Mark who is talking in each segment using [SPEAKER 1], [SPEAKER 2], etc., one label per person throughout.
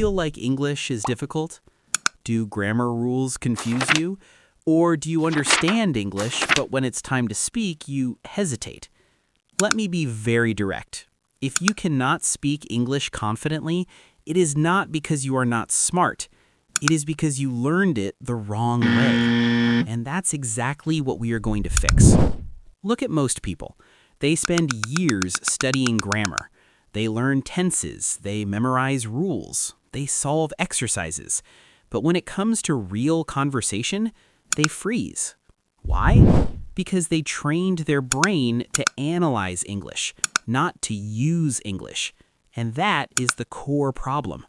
[SPEAKER 1] feel like English is difficult? Do grammar rules confuse you? Or do you understand English, but when it's time to speak, you hesitate? Let me be very direct. If you cannot speak English confidently, it is not because you are not smart. It is because you learned it the wrong way. And that's exactly what we are going to fix. Look at most people. They spend years studying grammar. They learn tenses, they memorize rules, they solve exercises. But when it comes to real conversation, they freeze. Why? Because they trained their brain to analyze English, not to use English. And that is the core problem.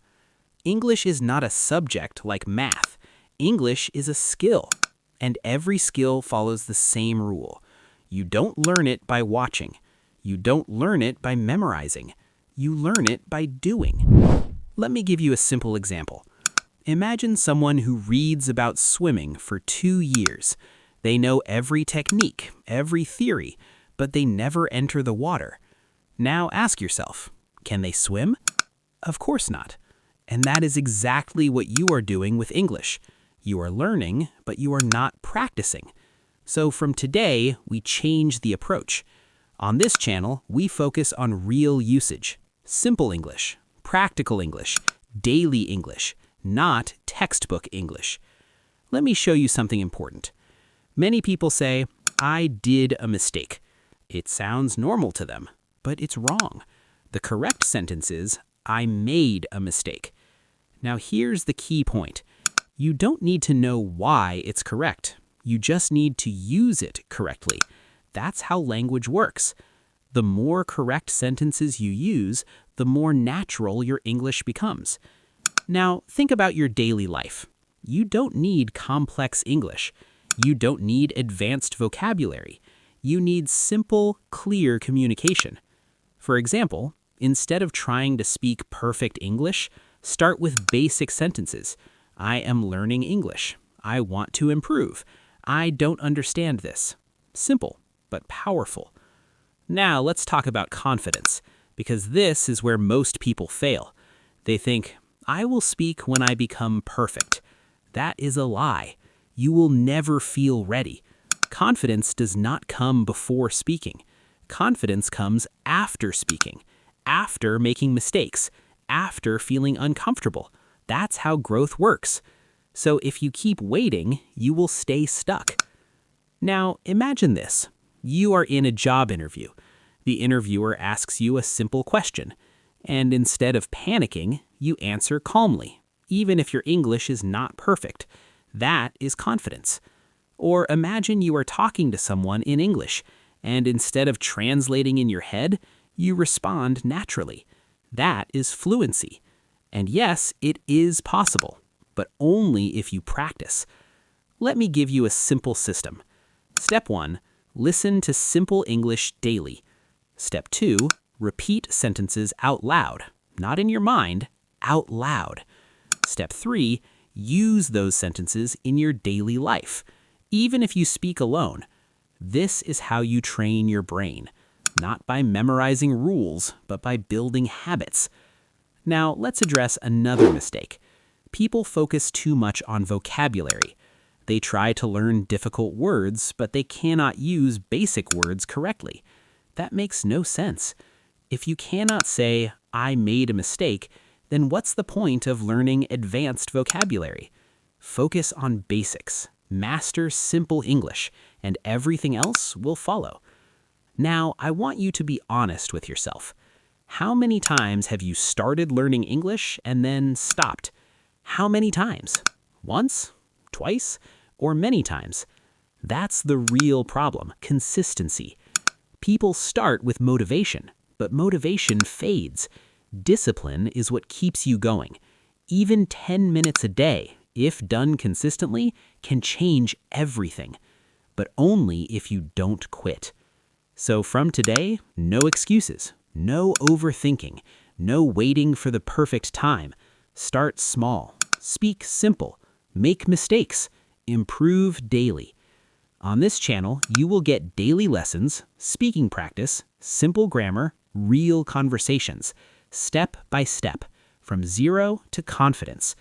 [SPEAKER 1] English is not a subject like math. English is a skill, and every skill follows the same rule. You don't learn it by watching. You don't learn it by memorizing. You learn it by doing. Let me give you a simple example. Imagine someone who reads about swimming for 2 years. They know every technique, every theory, but they never enter the water. Now ask yourself, can they swim? Of course not. And that is exactly what you are doing with English. You are learning, but you are not practicing. So from today, we change the approach. On this channel, we focus on real usage, simple English, practical English, daily English, not textbook English. Let me show you something important. Many people say, I did a mistake. It sounds normal to them, but it's wrong. The correct sentence is, I made a mistake. Now here's the key point. You don't need to know why it's correct. You just need to use it correctly. That's how language works. The more correct sentences you use, the more natural your English becomes. Now, think about your daily life. You don't need complex English. You don't need advanced vocabulary. You need simple, clear communication. For example, instead of trying to speak perfect English, start with basic sentences. I am learning English. I want to improve. I don't understand this. Simple, but powerful. Now let's talk about confidence, because this is where most people fail. They think, I will speak when I become perfect. That is a lie. You will never feel ready. Confidence does not come before speaking. Confidence comes after speaking, after making mistakes, after feeling uncomfortable. That's how growth works. So if you keep waiting, you will stay stuck. Now, imagine this. You are in a job interview. The interviewer asks you a simple question, and instead of panicking, you answer calmly, even if your English is not perfect. That is confidence. Or imagine you are talking to someone in English, and instead of translating in your head, you respond naturally. That is fluency. And yes, it is possible, but only if you practice. Let me give you a simple system. Step 1, listen to simple English daily. Step 2, repeat sentences out loud, not in your mind, out loud. Step 3, use those sentences in your daily life, even if you speak alone. This is how you train your brain, not by memorizing rules, but by building habits. Now, let's address another mistake. People focus too much on vocabulary. They try to learn difficult words, but they cannot use basic words correctly. That makes no sense. If you cannot say, I made a mistake, then what's the point of learning advanced vocabulary? Focus on basics, master simple English, and everything else will follow. Now, I want you to be honest with yourself. How many times have you started learning English and then stopped? How many times? Once? Twice? Or many times? That's the real problem, consistency. People start with motivation, but motivation fades. Discipline is what keeps you going. Even 10 minutes a day, if done consistently, can change everything. But only if you don't quit. So from today, no excuses, no overthinking, no waiting for the perfect time. Start small, speak simple, make mistakes, improve daily. On this channel, you will get daily lessons, speaking practice, simple grammar, real conversations, step by step, from zero to confidence.